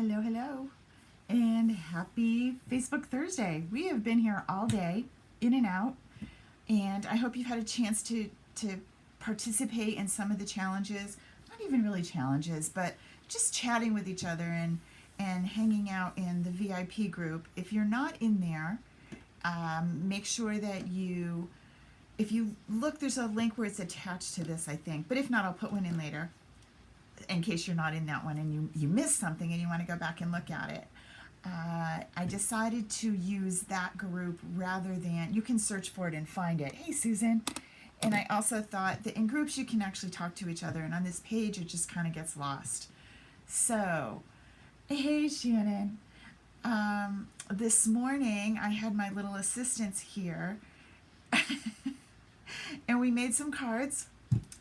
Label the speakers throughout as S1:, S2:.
S1: Hello, hello, and happy Facebook Thursday. We have been here all day, in and out, and I hope you've had a chance to participate in some of the challenges. Not even really challenges, but just chatting with each other and hanging out in the VIP group. If you're not in there, make sure that if you look, there's a link where it's attached to this, I think. But if not, I'll put one in later in case you're not in that one and you missed something and you want to go back and look at it. I decided to use that group rather than, you can search for it and find it. Hey, Susan. And I also thought that in groups you can actually talk to each other, and on this page it just kind of gets lost. So, hey, Shannon. This morning I had my little assistants here and we made some cards.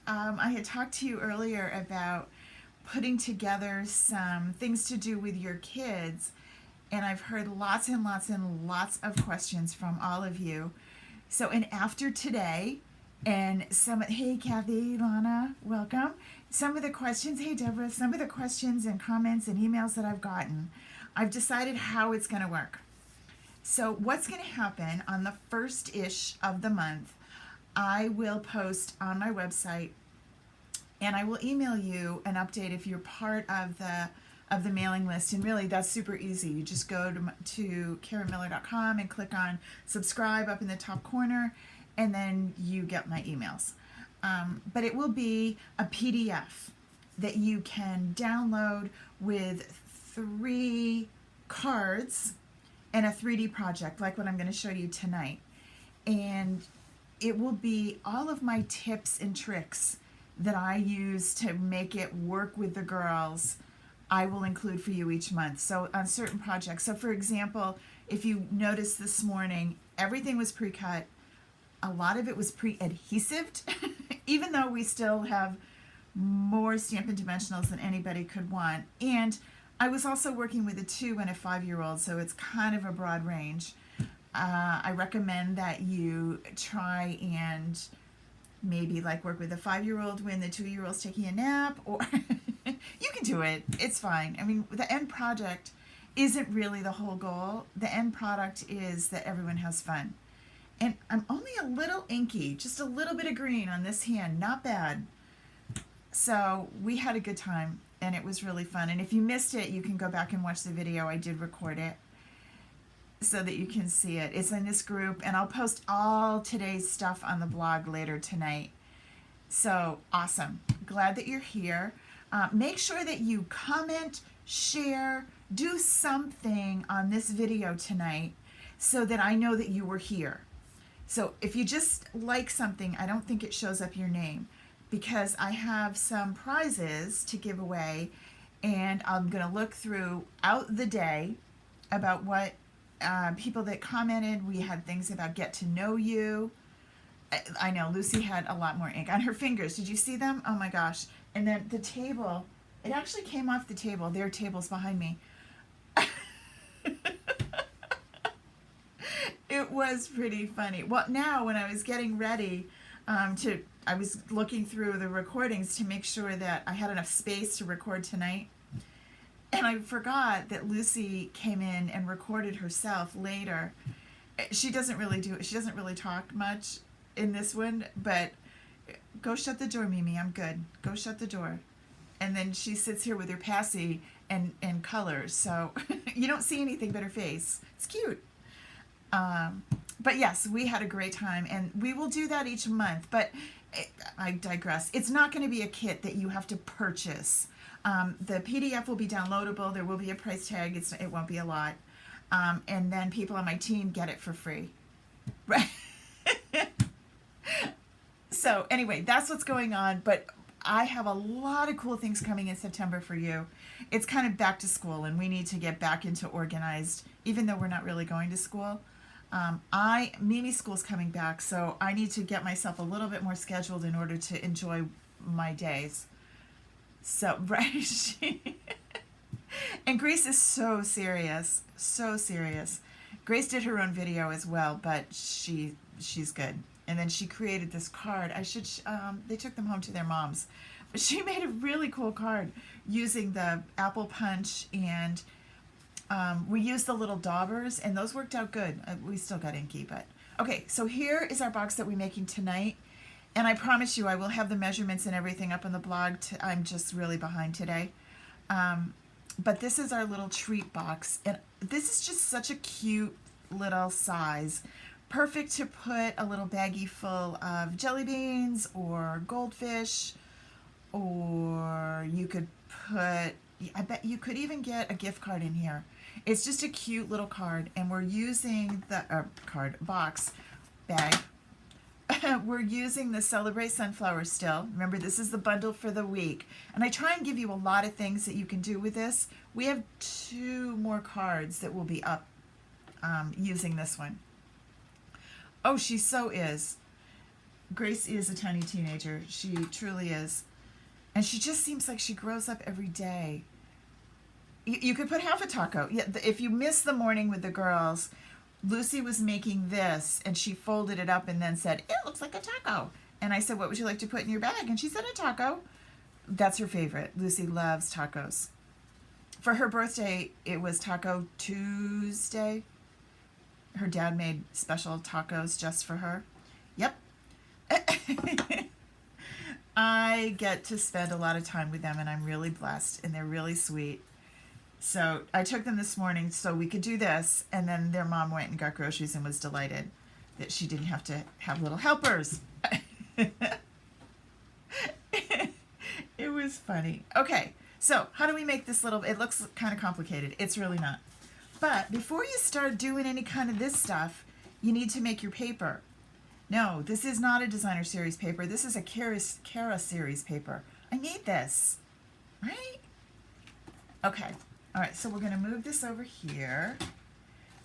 S1: I had talked to you earlier about putting together some things to do with your kids, and I've heard lots and lots and lots of questions from all of you. So, and after today, and hey, Kathy, Lana, welcome. Some of the questions, hey, Deborah, some of the questions and comments and emails that I've gotten, I've decided how it's going to work. So what's going to happen on the first-ish of the month, I will post on my website, and I will email you an update if you're part of the mailing list. And really, that's super easy. You just go to KarenMiller.com and click on subscribe up in the top corner, and then you get my emails. But it will be a PDF that you can download with 3 cards and a 3D project, like what I'm going to show you tonight. And it will be all of my tips and tricks that I use to make it work with the girls. I will include for you each month. So on certain projects. So for example, if you noticed this morning, everything was pre-cut. A lot of it was pre-adhesived, even though we still have more Stampin' Dimensionals than anybody could want. And I was also working with a 2 and a 5-year-old, so it's kind of a broad range. I recommend that you try and maybe like work with a 5-year-old when the 2-year-old's taking a nap, or you can do it. It's fine. I mean, the end project isn't really the whole goal. The end product is that everyone has fun. And I'm only a little inky, just a little bit of green on this hand, not bad. So we had a good time, and it was really fun. And if you missed it, you can go back and watch the video. I did record it so that you can see it. It's in this group, and I'll post all today's stuff on the blog later tonight. So awesome. Glad that you're here. Make sure that you comment, share, do something on this video tonight so that I know that you were here. So if you just like something, I don't think it shows up your name, because I have some prizes to give away, and I'm going to look throughout the day about what people that commented. We had things about get to know you. I know Lucy had a lot more ink on her fingers. Did you see them? Oh my gosh. And then the table, it actually came off the table. There are tables behind me. It was pretty funny. Well, now when I was getting ready I was looking through the recordings to make sure that I had enough space to record tonight. And I forgot that Lucy came in and recorded herself later. She doesn't really talk much in this one, but go shut the door, Mimi. I'm good. Go shut the door. And then she sits here with her passy and colors. So you don't see anything but her face. It's cute. But yes, we had a great time, and we will do that each month. But I digress. It's not going to be a kit that you have to purchase. The PDF will be downloadable. There will be a price tag. It won't be a lot. And then people on my team get it for free. Right? So anyway, that's what's going on. But I have a lot of cool things coming in September for you. It's kind of back to school, and we need to get back into organized, even though we're not really going to school. Mimi's school's coming back, so I need to get myself a little bit more scheduled in order to enjoy my days. So, right. And Grace is so serious. So serious. Grace did her own video as well, but she's good. And then she created this card. They took them home to their moms. But she made a really cool card. using the apple punch, and we used the little daubers, and those worked out good. We still got inky, but okay. So here is our box that we're making tonight, and I promise you I will have the measurements and everything up on the blog. I'm just really behind today. But this is our little treat box, and this is just such a cute little size. Perfect to put a little baggie full of jelly beans or goldfish, or you could put, I bet you could even get a gift card in here. It's just a cute little card, and we're using the card box bag. We're using the Celebrate Sunflower still. Remember, this is the bundle for the week. And I try and give you a lot of things that you can do with this. We have 2 more cards that will be up using this one. Oh, she so is. Grace is a tiny teenager. She truly is. And she just seems like she grows up every day. You could put half a taco. Yeah, if you miss the morning with the girls, Lucy was making this, and she folded it up and then said, "It looks like a taco." And I said, "What would you like to put in your bag?" And she said, "A taco." That's her favorite. Lucy loves tacos. For her birthday, it was Taco Tuesday. Her dad made special tacos just for her. Yep. I get to spend a lot of time with them, and I'm really blessed, and they're really sweet. So I took them this morning so we could do this, and then their mom went and got groceries and was delighted that she didn't have to have little helpers. It was funny. Okay, so how do we make this little, it looks kind of complicated. It's really not. But before you start doing any kind of this stuff, you need to make your paper. No, this is not a designer series paper. This is a Cara series paper. I made this, right? Okay. All right, so we're going to move this over here,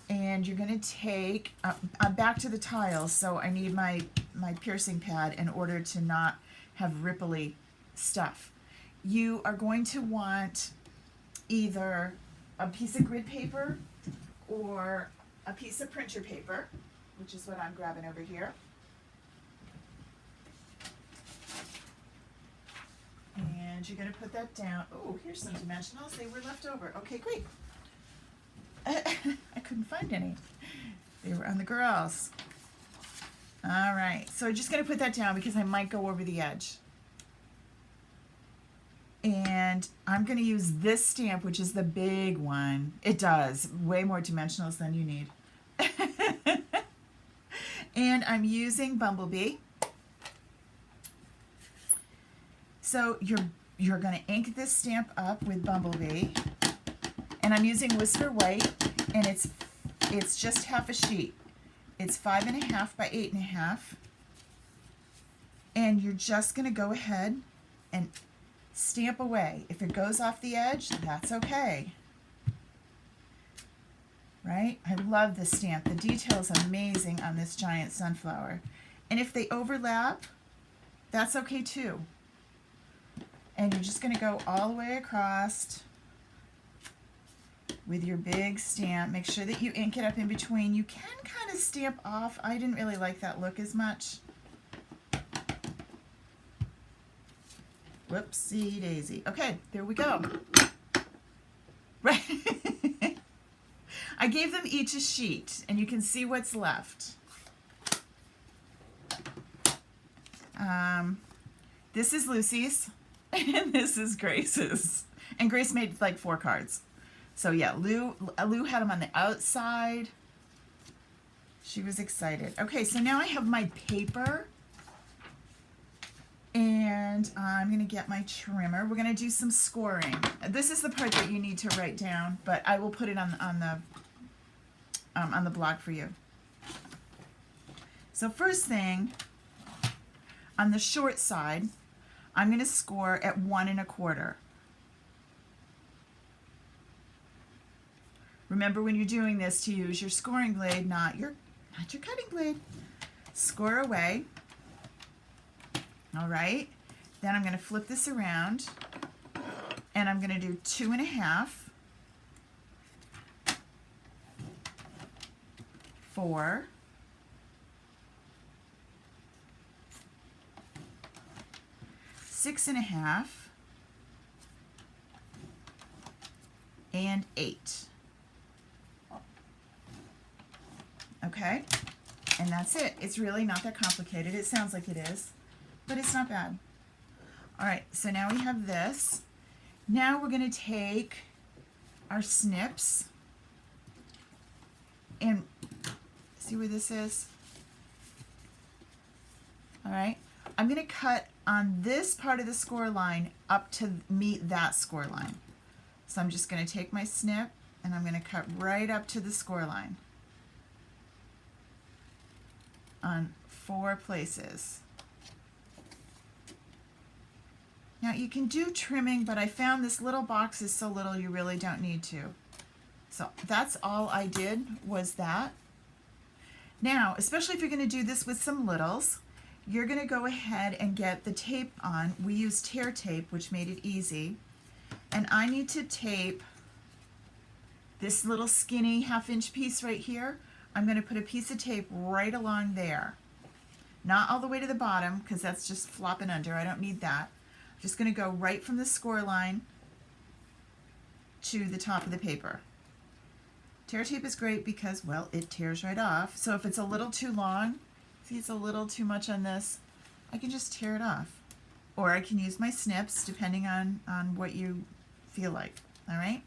S1: and you're going to take, I'm back to the tiles, so I need my piercing pad in order to not have ripply stuff. You are going to want either a piece of grid paper or a piece of printer paper, which is what I'm grabbing over here. And you're going to put that down. Oh, here's some dimensionals. They were left over. Okay, great. I couldn't find any. They were on the girls. All right. So I'm just going to put that down because I might go over the edge. And I'm going to use this stamp, which is the big one. It does. Way more dimensionals than you need. And I'm using Bumblebee. So you're going to ink this stamp up with Bumblebee, and I'm using Whisper White, and it's just half a sheet. It's 5.5 by 8.5, and you're just going to go ahead and stamp away. If it goes off the edge, that's okay. Right? I love this stamp. The detail is amazing on this giant sunflower, and if they overlap, that's okay too. And you're just going to go all the way across with your big stamp. Make sure that you ink it up in between. You can kind of stamp off. I didn't really like that look as much. Whoopsie daisy. Okay, there we go. Right. I gave them each a sheet, and you can see what's left. This is Lucy's. And this is Grace's. And Grace made like 4 cards. So yeah, Lou had them on the outside. She was excited. Okay, so now I have my paper. And I'm going to get my trimmer. We're going to do some scoring. This is the part that you need to write down, but I will put it on the blog for you. So first thing, on the short side, I'm going to score at 1 1/4. Remember when you're doing this to use your scoring blade, not your cutting blade. Score away. All right. Then I'm going to flip this around, and I'm going to do 2.5, 4, 6.5, and 8. Okay, and that's it. It's really not that complicated. It sounds like it is, but it's not bad. All right, so now we have this. Now we're going to take our snips and see where this is. All right, I'm going to cut on this part of the score line up to meet that score line. So I'm just going to take my snip and I'm going to cut right up to the score line on 4 places. Now you can do trimming, but I found this little box is so little you really don't need to. So that's all I did was that. Now, especially if you're going to do this with some littles, you're going to go ahead and get the tape on. We used tear tape, which made it easy. And I need to tape this little skinny 1/2 inch piece right here. I'm going to put a piece of tape right along there. Not all the way to the bottom, because that's just flopping under. I don't need that. I'm just going to go right from the score line to the top of the paper. Tear tape is great because, well, it tears right off. So if it's a little too long, see it's a little too much on this, I can just tear it off. Or I can use my snips, depending on what you feel like. All right?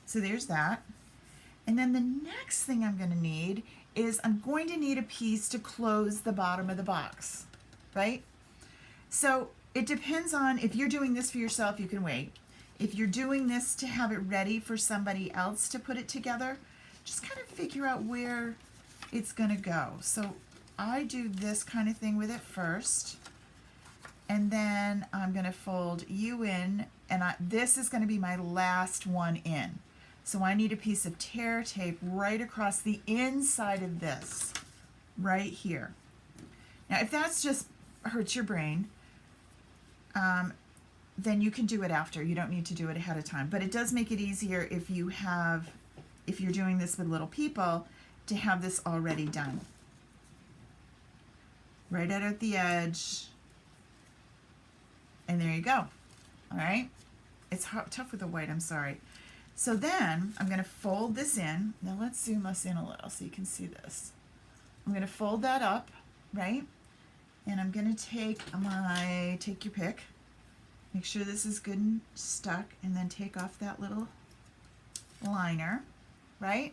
S1: So there's that. And then the next thing I'm going to need is I'm going to need a piece to close the bottom of the box, right? So it depends on, if you're doing this for yourself, you can wait. If you're doing this to have it ready for somebody else to put it together, just kind of figure out where it's going to go. So I do this kind of thing with it first, and then I'm going to fold you in, and this is going to be my last one in. So I need a piece of tear tape right across the inside of this, right here. Now if that's just hurts your brain, then you can do it after. You don't need to do it ahead of time. But it does make it easier if you're doing this with little people, to have this already done. Right out at the edge. And there you go. All right? It's tough with the white, I'm sorry. So then I'm going to fold this in. Now let's zoom us in a little so you can see this. I'm going to fold that up, right? And I'm going to take take your pick. Make sure this is good and stuck, and then take off that little liner, right?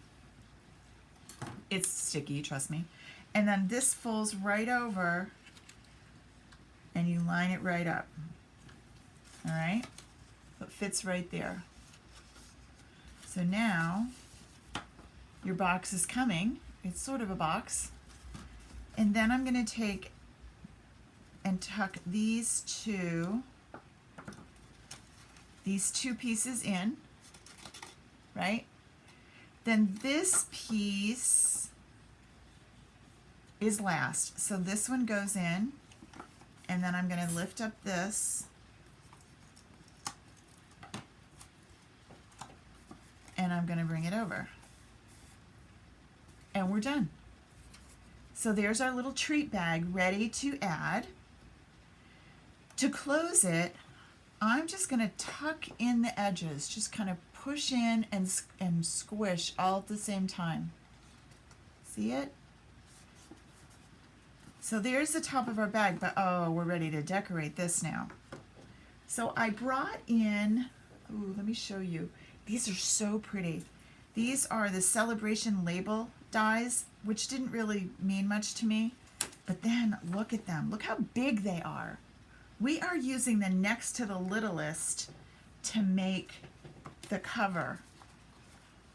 S1: It's sticky, trust me. And then this folds right over, and you line it right up. All right? It fits right there. So now your box is coming. It's sort of a box. And then I'm going to take and tuck these two pieces in, right? Then this piece is last. So this one goes in, and then I'm going to lift up this, and I'm going to bring it over. And we're done. So there's our little treat bag ready to add. To close it, I'm just going to tuck in the edges, just kind of push in and squish all at the same time. See it? So there's the top of our bag, but oh, we're ready to decorate this now. So I brought in, ooh, let me show you. These are so pretty. These are the Celebration label dies, which didn't really mean much to me, but then look at them. Look how big they are. We are using the next to the littlest to make the cover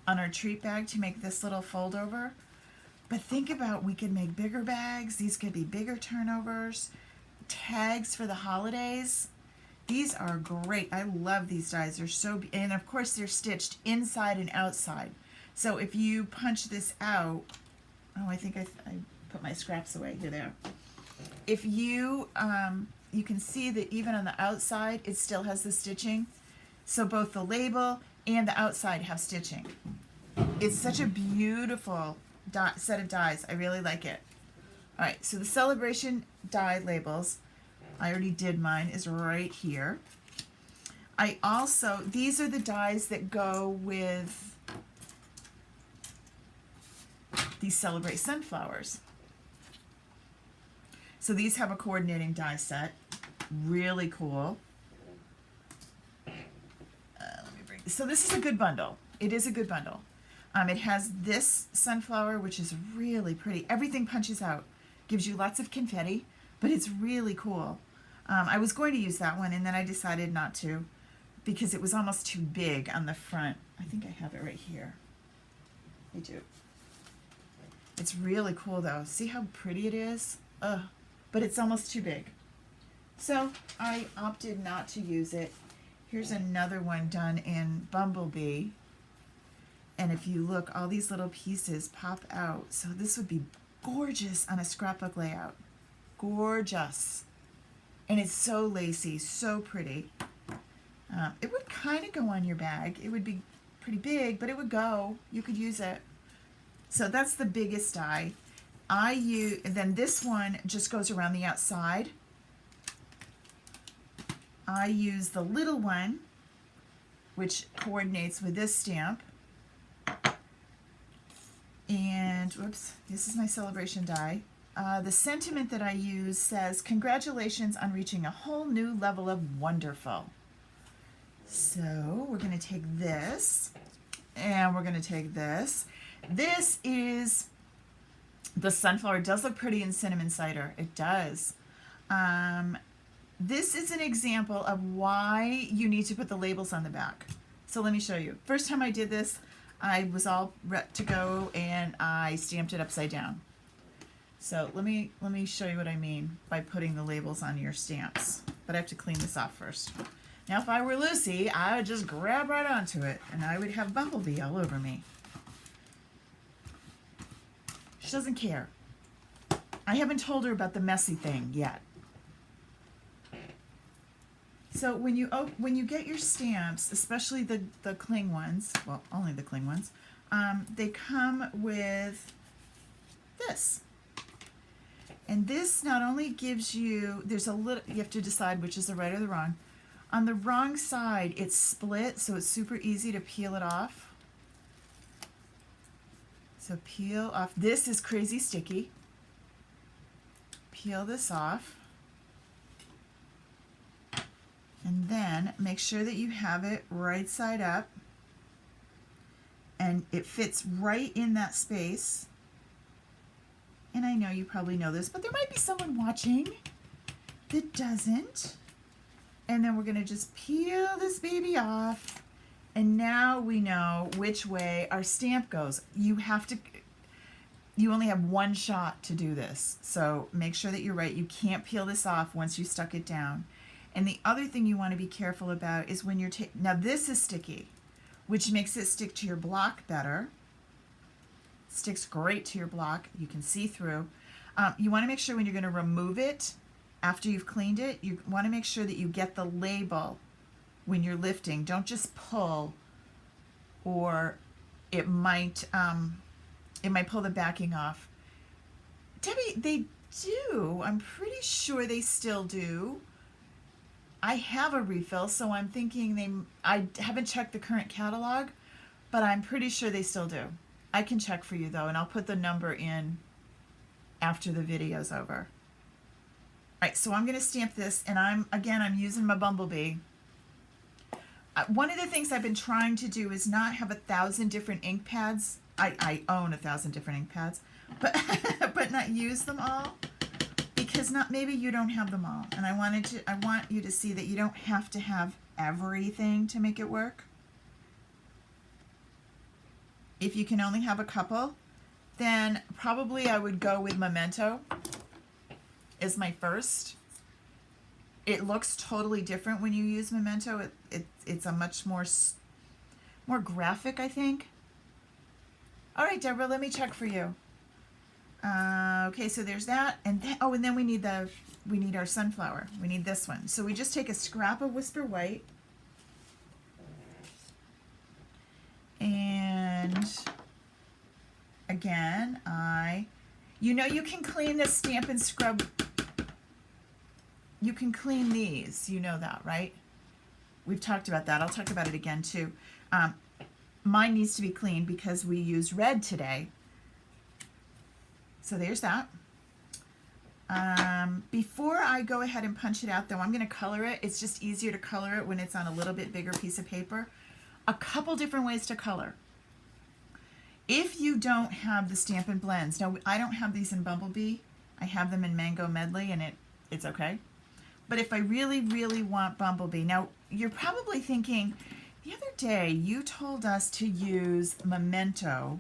S1: on our treat bag, to make this little fold over. But think about, we could make bigger bags. These could be bigger turnovers, tags for the holidays. These are great. I love these dies. They're so, and of course they're stitched inside and outside. So if you punch this out, oh, I think I put my scraps away. Here they are. If you, you can see that even on the outside, it still has the stitching. So both the label and the outside have stitching. It's such a beautiful set of dies. I really like it. All right, so the Celebration die labels, I already did mine, is right here. I also, these are the dies that go with these Celebrate Sunflowers. So these have a coordinating die set. Really cool. So this is a good bundle. It is a good bundle. It has this sunflower, which is really pretty. Everything punches out. Gives you lots of confetti, but it's really cool. I was going to use that one, and then I decided not to because it was almost too big on the front. I think I have it right here. I do. It's really cool, though. See how pretty it is? Ugh. But it's almost too big. So I opted not to use it. Here's another one done in Bumblebee. And if you look, all these little pieces pop out. So this would be gorgeous on a scrapbook layout. Gorgeous. And it's so lacy, so pretty. It would kind of go on your bag. It would be pretty big, but it would go. You could use it. So that's the biggest die. Then this one just goes around the outside. I use the little one, which coordinates with this stamp. And, whoops, this is my celebration die. The sentiment that I use says, "Congratulations on reaching a whole new level of wonderful." So we're going to take this, and we're going to take this. This is, the sunflower does look pretty in cinnamon cider. It does. This is an example of why you need to put the labels on the back. So let me show you. First time I did this, I was all ready to go, and I stamped it upside down. So let me show you what I mean by putting the labels on your stamps. But I have to clean this off first. Now, if I were Lucy, I would just grab right onto it, and I would have Bumblebee all over me. She doesn't care. I haven't told her about the messy thing yet. So when you get your stamps, especially the cling ones, well, only the cling ones, they come with this. And this not only gives you, there's a little, you have to decide which is the right or the wrong. On the wrong side, it's split, so it's super easy to peel it off. So peel off. This is crazy sticky. Peel this off. And then make sure that you have it right side up. And it fits right in that space. And I know you probably know this, but there might be someone watching that doesn't. And then we're going to just peel this baby off. And now we know which way our stamp goes. You only have one shot to do this. So make sure that you're right. You can't peel this off once you stuck it down. And the other thing you want to be careful about is when you're now this is sticky, which makes it stick to your block better. Sticks great to your block. You can see through. You want to make sure when you're going to remove it, after you've cleaned it, you want to make sure that you get the label when you're lifting. Don't just pull, or it might pull the backing off. Debbie, they do. I'm pretty sure they still do. I have a refill, so I'm thinking I haven't checked the current catalog, but I'm pretty sure they still do. I can check for you, though, and I'll put the number in after the video's over. All right, so I'm going to stamp this, and I'm using my Bumblebee. One of the things I've been trying to do is not have 1,000 different ink pads. I own 1,000 different ink pads, but not use them all, because maybe you don't have them all. And I want you to see that you don't have to have everything to make it work. If you can only have a couple, then probably I would go with Memento as my first. It looks totally different when you use Memento. It's a much more graphic, I think. All right, Deborah, let me check for you. Okay, so there's that, and then we need our sunflower. We need this one. So we just take a scrap of Whisper White, and again, you can clean this stamp and scrub. You can clean these, you know that, right? We've talked about that. I'll talk about it again too. Mine needs to be clean because we used red today. So there's that. Before I go ahead and punch it out though, I'm going to color it. It's just easier to color it when it's on a little bit bigger piece of paper. A couple different ways to color. If you don't have the Stampin' Blends, now I don't have these in Bumblebee. I have them in Mango Medley and it's okay. But if I really, really want Bumblebee, now you're probably thinking, the other day you told us to use Memento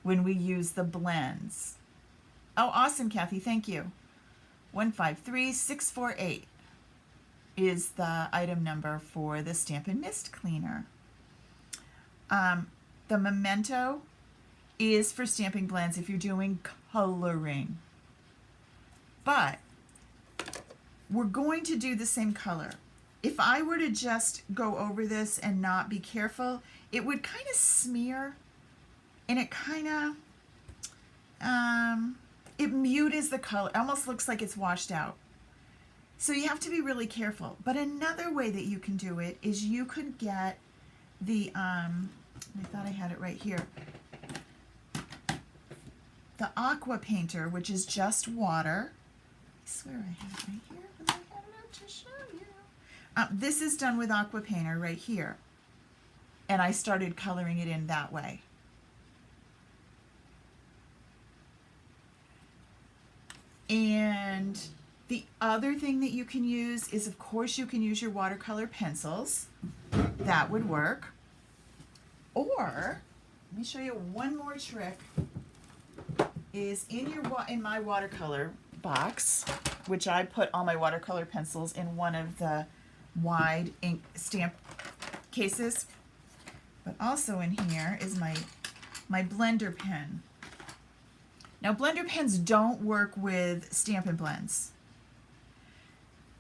S1: when we use the blends. Oh, awesome, Kathy, thank you. 153648 is the item number for the Stampin' Mist Cleaner. The Memento is for Stampin' Blends if you're doing coloring. But we're going to do the same color. If I were to just go over this and not be careful, it would kind of smear and it kind of, it mutes the color. It almost looks like it's washed out. So you have to be really careful. But another way that you can do it is you could get the, I thought I had it right here. The Aqua Painter, which is just water. I swear I have it right here, but I have it out to show you. This is done with Aqua Painter right here. And I started coloring it in that way. And the other thing that you can use is, of course, you can use your watercolor pencils. That would work. Or, let me show you one more trick. Is in my watercolor box, which I put all my watercolor pencils in one of the wide ink stamp cases. But also in here is my blender pen. Now blender pens don't work with Stampin' Blends.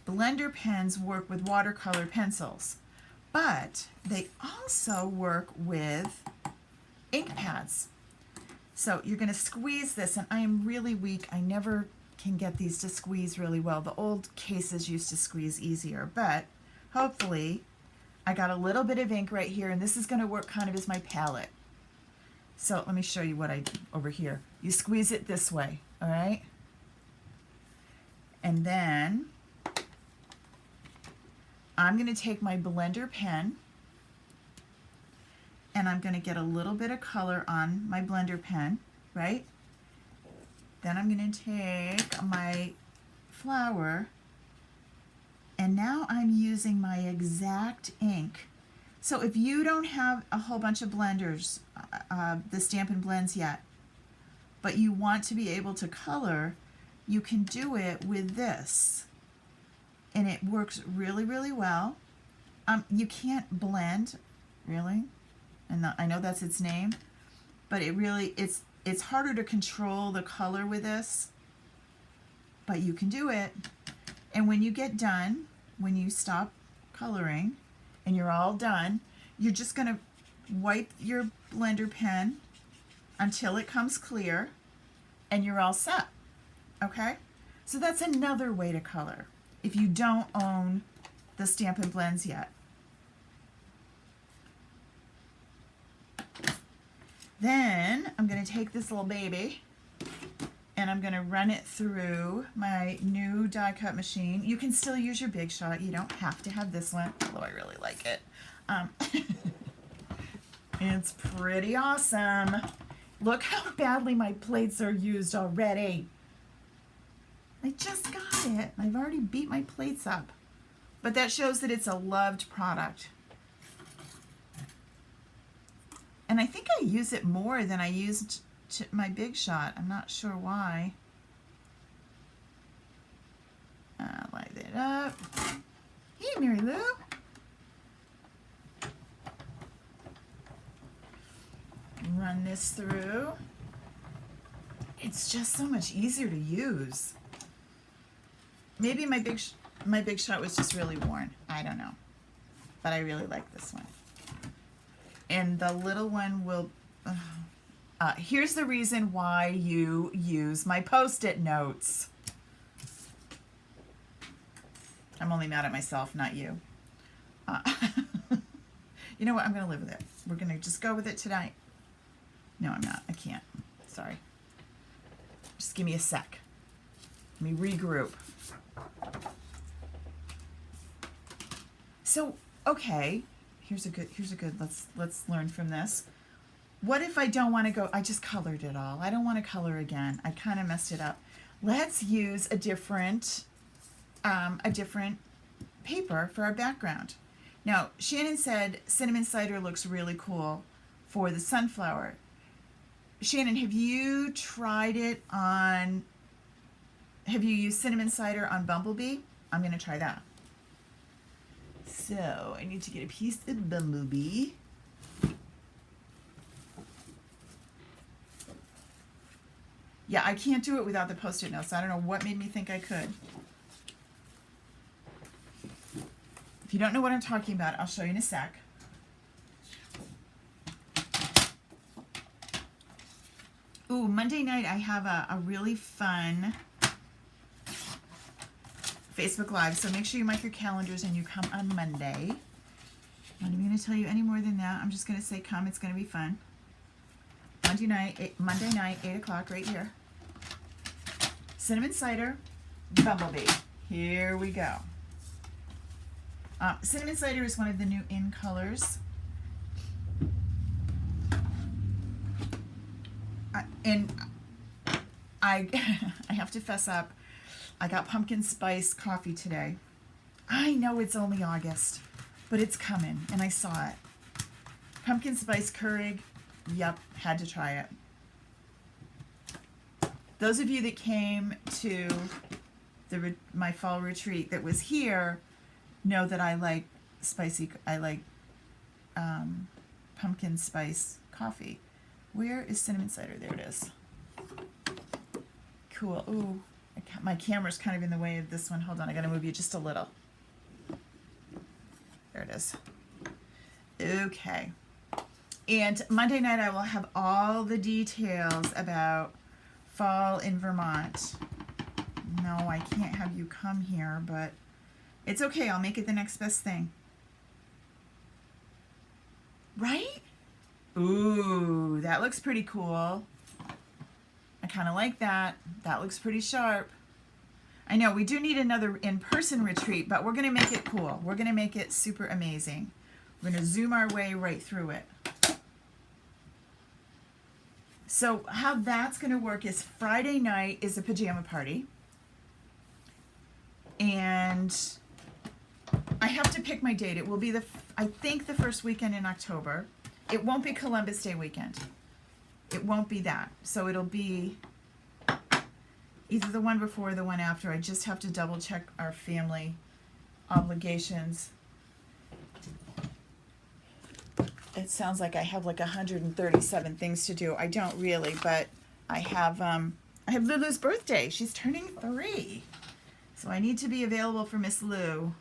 S1: Blender pens work with watercolor pencils, but they also work with ink pads. So you're going to squeeze this, and I am really weak. I never can get these to squeeze really well. The old cases used to squeeze easier, but hopefully I got a little bit of ink right here, and this is going to work kind of as my palette. So let me show you what I do over here. You squeeze it this way, all right? And then I'm going to take my blender pen, and I'm going to get a little bit of color on my blender pen, right? Then I'm going to take my flower, and now I'm using my exact ink. So if you don't have a whole bunch of blenders, the Stampin' Blends yet, but you want to be able to color, you can do it with this. And it works really, really well. You can't blend, really. And I know that's its name, but it's harder to control the color with this, but you can do it. And when you get done, when you stop coloring and you're all done, you're just going to wipe your blender pen until it comes clear and you're all set. Okay? So that's another way to color if you don't own the Stampin' Blends yet. Then I'm going to take this little baby and I'm going to run it through my new die cut machine. You can still use your Big Shot. You don't have to have this one, although I really like it. It's pretty awesome. Look how badly my plates are used already. I just got it. I've already beat my plates up. But that shows that it's a loved product. And I think I use it more than I used my Big Shot. I'm not sure why. Light it up. Hey, Mary Lou. Run this through. It's just so much easier to use. Maybe my Big Shot was just really worn. I don't know. But I really like this one. And the little one will, here's the reason why you use my Post-it notes. I'm only mad at myself, not you. Uh, you know what? I'm going to live with it. We're going to just go with it tonight. No, I'm not. I can't. Sorry. Just give me a sec. Let me regroup. So, okay. Here's a good, let's learn from this. What if I don't want to go, I just colored it all. I don't want to color again. I kind of messed it up. Let's use a different paper for our background. Now, Shannon said cinnamon cider looks really cool for the sunflower. Shannon, have you tried it on, have you used cinnamon cider on Bumblebee? I'm going to try that. So, I need to get a piece of Bumblebee. Yeah, I can't do it without the Post-it notes. I don't know what made me think I could. If you don't know what I'm talking about, I'll show you in a sec. Ooh, Monday night I have a really fun Facebook Live, so make sure you mark your calendars and you come on Monday. Not even going to tell you any more than that. I'm just going to say come. It's going to be fun. Monday night, 8 o'clock, right here. Cinnamon cider, Bumblebee. Here we go. Cinnamon cider is one of the new in colors. And I have to fess up. I got pumpkin spice coffee today. I know it's only August, but it's coming, and I saw it. Pumpkin spice Keurig. Yep, had to try it. Those of you that came to my fall retreat that was here know that I like pumpkin spice coffee. Where is cinnamon cider? There it is. Cool. Ooh, my camera's kind of in the way of this one. Hold on, I gotta move you just a little. There it is. Okay. And Monday night I will have all the details about fall in Vermont. No, I can't have you come here, but it's okay. I'll make it the next best thing. Right? Ooh, that looks pretty cool. I kind of like that. That looks pretty sharp. I know we do need another in-person retreat, but we're going to make it cool. We're going to make it super amazing. We're going to zoom our way right through it. So how that's going to work is Friday night is a pajama party. And I have to pick my date. It will be I think the first weekend in October. It won't be Columbus Day weekend. It won't be that. So it'll be either the one before or the one after. I just have to double check our family obligations. It sounds like I have like 137 things to do. I don't really, but I have Lulu's birthday. She's turning 3. So I need to be available for Miss Lou.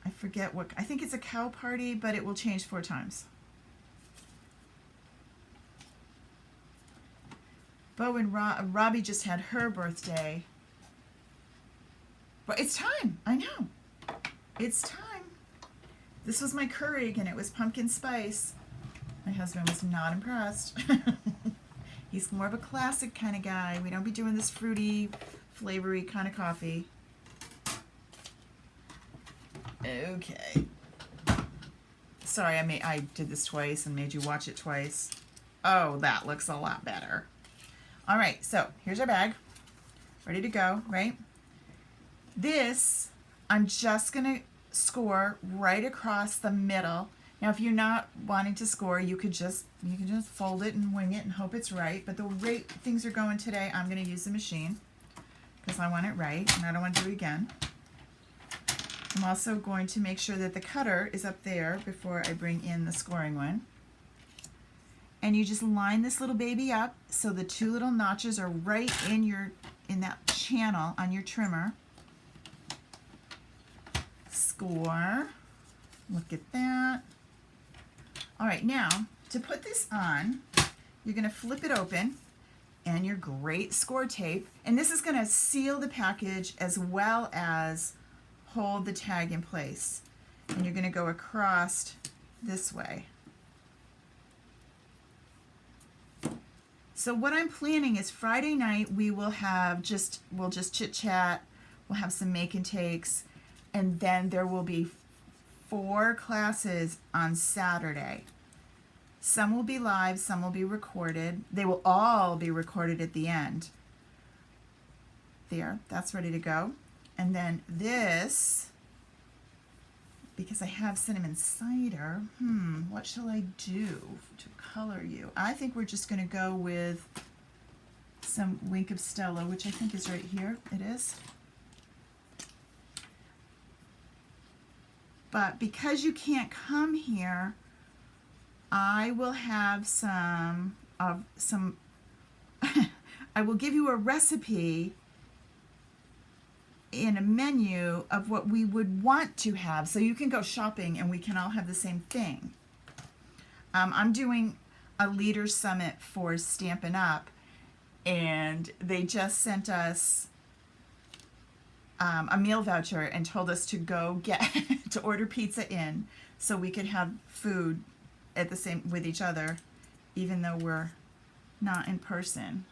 S1: I forget what, I think it's a cow party, but it will change 4 times. Bo and Robbie just had her birthday. But it's time. I know. It's time. This was my Keurig, and it was pumpkin spice. My husband was not impressed. He's more of a classic kind of guy. We don't be doing this fruity, flavory kind of coffee. Okay. Sorry, I did this twice and made you watch it twice. Oh, that looks a lot better. All right, so here's our bag. Ready to go, right? This, I'm just going to score right across the middle. Now, if you're not wanting to score, you can just fold it and wing it and hope it's right. But the rate things are going today, I'm going to use the machine because I want it right and I don't want to do it again. I'm also going to make sure that the cutter is up there before I bring in the scoring one. And you just line this little baby up so the 2 little notches are right in that channel on your trimmer. Score. Look at that. All right, now to put this on, you're going to flip it open and your great score tape. And this is going to seal the package as well as hold the tag in place. And you're going to go across this way. So what I'm planning is Friday night we'll just chit chat, we'll have some make and takes, and then there will be 4 classes on Saturday. Some will be live, some will be recorded. They will all be recorded at the end. There, that's ready to go. And then this, because I have cinnamon cider, what shall I do to color you? I think we're just going to go with some Wink of Stella, which I think is right here. It is. But because you can't come here, I will have some I will give you a recipe in a menu of what we would want to have, so you can go shopping and we can all have the same thing. I'm doing a Leaders Summit for Stampin' Up, and they just sent us a meal voucher and told us to go get to order pizza in so we could have food at the same with each other, even though we're not in person.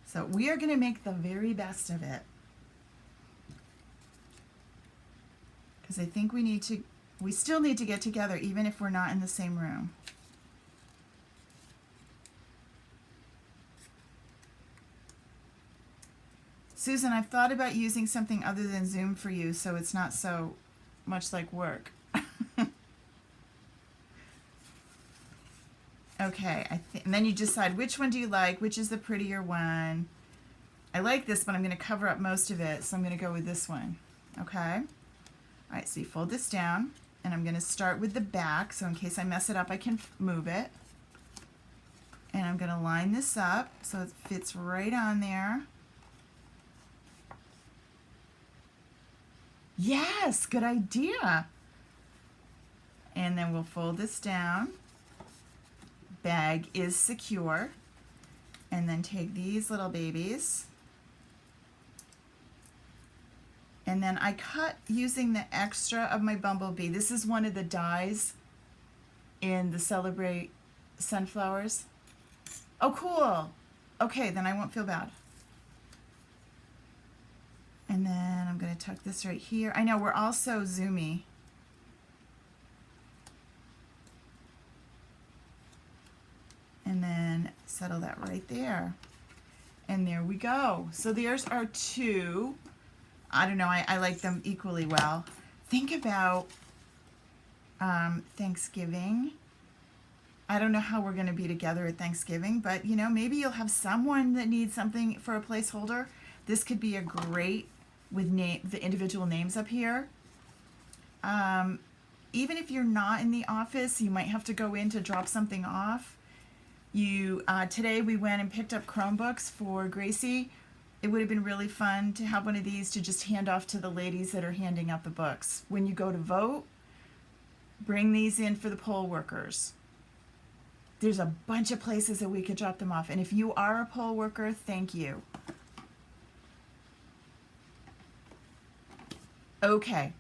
S1: So we are going to make the very best of it, because I think we still need to get together even if we're not in the same room. Susan, I've thought about using something other than Zoom for you so it's not so much like work. Okay, and then you decide which one do you like, which is the prettier one. I like this, but I'm going to cover up most of it, so I'm going to go with this one. Okay? All right, so you fold this down, and I'm going to start with the back, so in case I mess it up, I can move it. And I'm going to line this up so it fits right on there. Yes, good idea. And then we'll fold this down. Bag is secure. And then take these little babies. And then I cut using the extra of my bumblebee. This is one of the dies in the Celebrate Sunflowers. Oh, cool. Okay, then I won't feel bad. And then I'm going to tuck this right here. I know, we're all so zoomy. And then settle that right there. And there we go. So there's our 2. I don't know, I like them equally well. Think about Thanksgiving. I don't know how we're going to be together at Thanksgiving, but you know, maybe you'll have someone that needs something for a placeholder. This could be a great, with the individual names up here. Even if you're not in the office, you might have to go in to drop something off. Today we went and picked up Chromebooks for Gracie. It would have been really fun to have one of these to just hand off to the ladies that are handing out the books. When you go to vote, bring these in for the poll workers. There's a bunch of places that we could drop them off. And if you are a poll worker, thank you. Okay.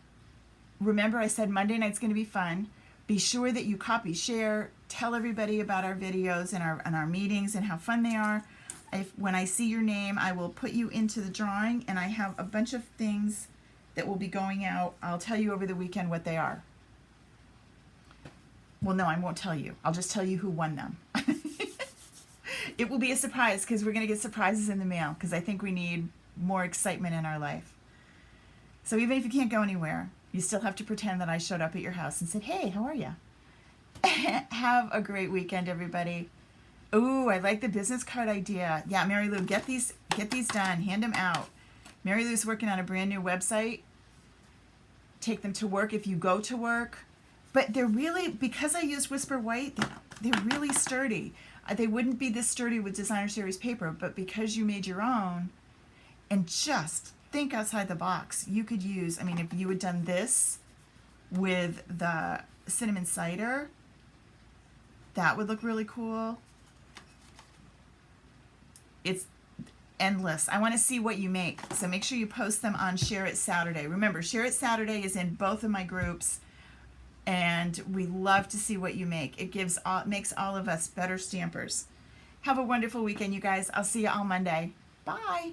S1: Remember I said Monday night's going to be fun. Be sure that you copy, share, tell everybody about our videos and our meetings and how fun they are. When I see your name, I will put you into the drawing, and I have a bunch of things that will be going out. I'll tell you over the weekend what they are. Well, no, I won't tell you. I'll just tell you who won them. It will be a surprise because we're going to get surprises in the mail because I think we need more excitement in our life. So even if you can't go anywhere, you still have to pretend that I showed up at your house and said, hey, how are you? Have a great weekend, everybody. Ooh, I like the business card idea. Yeah, Mary Lou, get these done. Hand them out. Mary Lou's working on a brand new website. Take them to work if you go to work. But they're really, because I used Whisper White, they're really sturdy. They wouldn't be this sturdy with Designer Series paper, but because you made your own, and just think outside the box, you could use, I mean, if you had done this with the cinnamon cider, that would look really cool. endless. I want to see what you make. So make sure you post them on Share It Saturday. Remember, Share It Saturday is in both of my groups, and we love to see what you make. It makes all of us better stampers. Have a wonderful weekend, you guys. I'll see you all Monday. Bye.